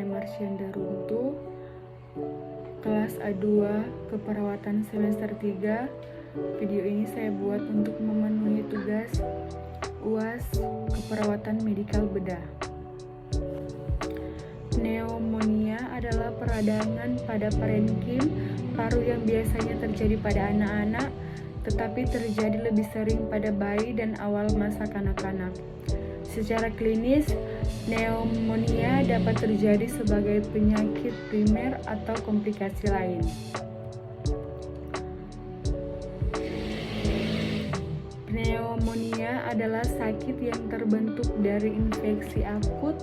saya Marsyanda Runtuh, kelas A2 Keperawatan semester 3. Video ini saya buat untuk memenuhi tugas UAS Keperawatan Medikal Bedah. Pneumonia adalah peradangan pada parenkim paru yang biasanya terjadi pada anak-anak, tetapi terjadi lebih sering pada bayi dan awal masa kanak-kanak. Secara klinis, pneumonia dapat terjadi sebagai penyakit primer atau komplikasi lain. Pneumonia adalah sakit yang terbentuk dari infeksi akut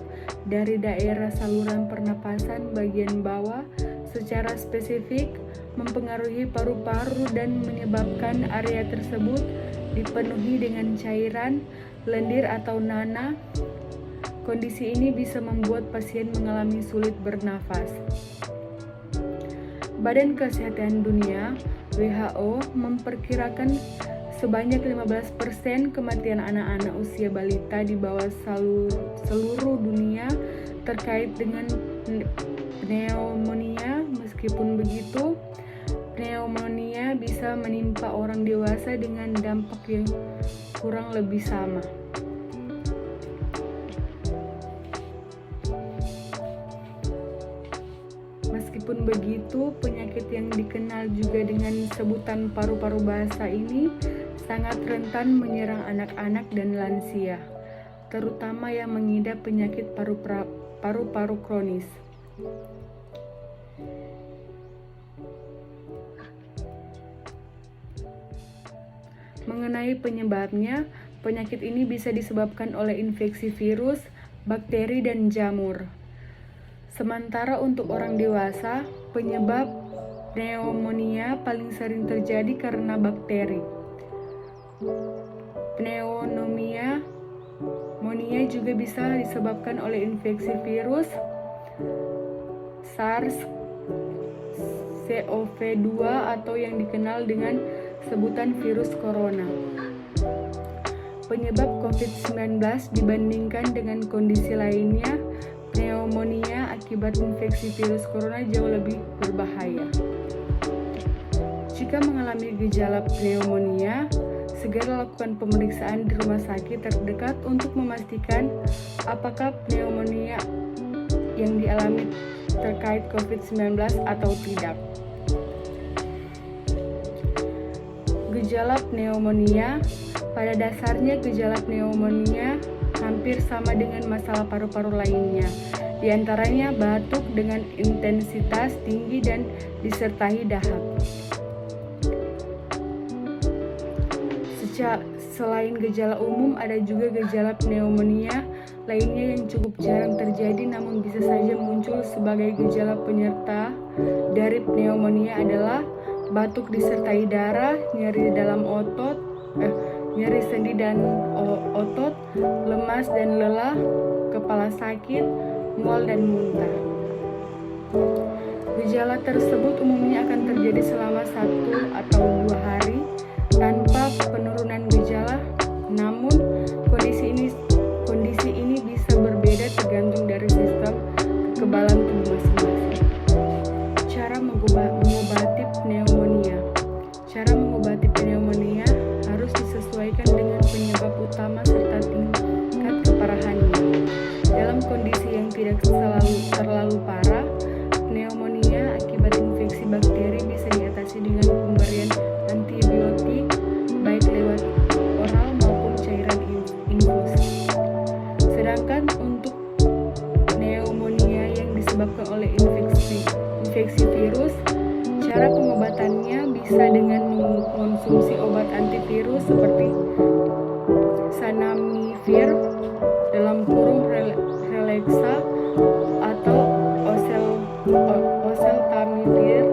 dari daerah saluran pernapasan bagian bawah, secara spesifik mempengaruhi paru-paru dan menyebabkan area tersebut dipenuhi dengan cairan, lendir atau nanah. Kondisi ini bisa membuat pasien mengalami sulit bernafas. Badan Kesehatan Dunia (WHO) memperkirakan sebanyak 15% kematian anak-anak usia balita di bawah seluruh dunia terkait dengan pneumonia. Meskipun begitu, pneumonia bisa menimpa orang dewasa dengan dampak yang kurang lebih sama. Meskipun begitu, penyakit yang dikenal juga dengan sebutan paru-paru basah ini sangat rentan menyerang anak-anak dan lansia, terutama yang mengidap penyakit paru-paru kronis. Mengenai penyebabnya, penyakit ini bisa disebabkan oleh infeksi virus, bakteri, dan jamur. Sementara untuk orang dewasa, penyebab pneumonia paling sering terjadi karena bakteri. Pneumonia juga bisa disebabkan oleh infeksi virus SARS-CoV-2 atau yang dikenal dengan sebutan virus corona. Penyebab COVID-19 dibandingkan dengan kondisi lainnya, pneumonia akibat infeksi virus corona jauh lebih berbahaya. Jika mengalami gejala pneumonia, segera lakukan pemeriksaan di rumah sakit terdekat untuk memastikan apakah pneumonia yang dialami terkait COVID-19 atau tidak. Gejala pneumonia. Pada dasarnya gejala pneumonia hampir sama dengan masalah paru-paru lainnya. Di antaranya batuk dengan intensitas tinggi dan disertai dahak. Selain gejala umum, ada juga gejala pneumonia lainnya yang cukup jarang terjadi namun bisa saja muncul sebagai gejala penyerta dari pneumonia adalah batuk disertai darah, nyeri dalam otot, nyeri sendi dan otot, lemas dan lelah, kepala sakit, mual dan muntah. Gejala tersebut umumnya akan terjadi selama 1 atau 2 hari tanpa penurunan gejala. Namun kondisi ini bisa berbeda tergantung dari sistem kekebalan tubuh masing-masing. Cara mengobati pneumonia. Cara mengobati pneumonia harus disesuaikan dengan penyebab utama serta tingkat keparahannya. Dalam kondisi yang tidak terlalu parah, pneumonia akibat infeksi bakteri bisa diatasi dengan pemberian antibiotik baik lewat oral maupun cairan infus. Sedangkan untuk pneumonia yang disebabkan oleh infeksi virus, cara pengobatannya bisa dengan mengkonsumsi obat antivirus seperti Zanamivir (Relaxa) atau Oseltamivir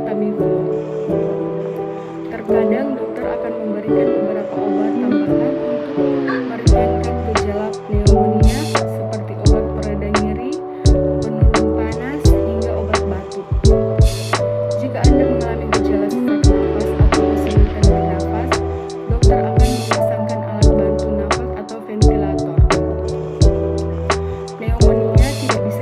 (Tamiflu). Terkadang dokter akan memberikan beberapa obat tambahan untuk meringankan gejala pneumonia seperti obat pereda nyeri, penurun panas, hingga obat batuk. Jika Anda mengalami gejala sesak nafas atau kesulitan bernafas, dokter akan memasangkan alat bantu nafas atau ventilator. Pneumonia tidak bisa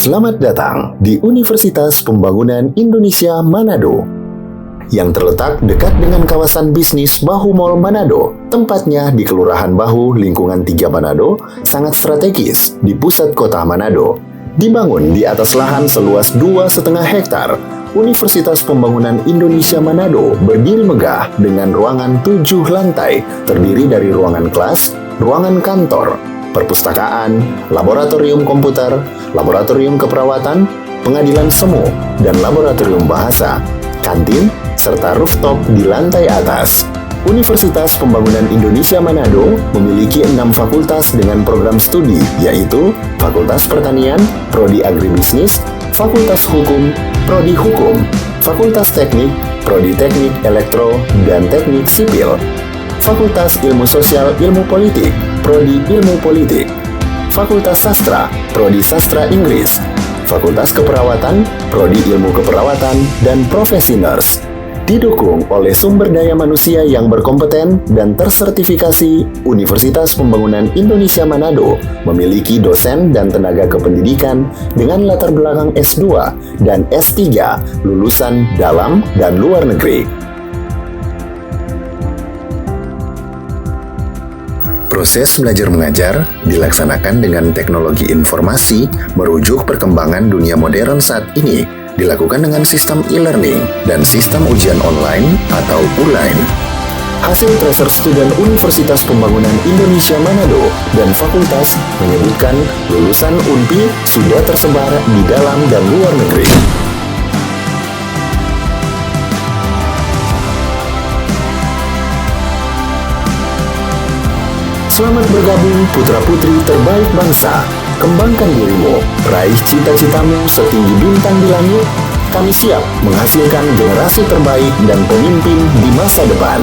Selamat datang di Universitas Pembangunan Indonesia Manado yang terletak dekat dengan kawasan bisnis Bahu Mall Manado. Tempatnya di Kelurahan Bahu, Lingkungan 3 Manado, sangat strategis di pusat kota Manado. Dibangun di atas lahan seluas 2,5 hektar, Universitas Pembangunan Indonesia Manado berdiri megah dengan ruangan 7 lantai, terdiri dari ruangan kelas, ruangan kantor, perpustakaan, laboratorium komputer, laboratorium keperawatan, pengadilan semu, dan laboratorium bahasa, kantin, serta rooftop di lantai atas. Universitas Pembangunan Indonesia Manado memiliki 6 fakultas dengan program studi, yaitu Fakultas Pertanian, Prodi Agribisnis, Fakultas Hukum, Prodi Hukum, Fakultas Teknik, Prodi Teknik Elektro dan Teknik Sipil, Fakultas Ilmu Sosial Ilmu Politik, Prodi Ilmu Politik, Fakultas Sastra, Prodi Sastra Inggris, Fakultas Keperawatan, Prodi Ilmu Keperawatan, dan Profesi Nurse. Didukung oleh sumber daya manusia yang berkompeten dan tersertifikasi, Universitas Pembangunan Indonesia Manado memiliki dosen dan tenaga kependidikan dengan latar belakang S2 dan S3 lulusan dalam dan luar negeri. Proses belajar mengajar dilaksanakan dengan teknologi informasi merujuk perkembangan dunia modern saat ini, dilakukan dengan sistem e-learning dan sistem ujian online atau ULAIN. Hasil tracer student Universitas Pembangunan Indonesia Manado dan fakultas menyebutkan lulusan UNPI sudah tersebar di dalam dan luar negeri. Selamat bergabung putra-putri terbaik bangsa. Kembangkan dirimu, raih cita-citamu setinggi bintang di langit. Kami siap menghasilkan generasi terbaik dan pemimpin di masa depan.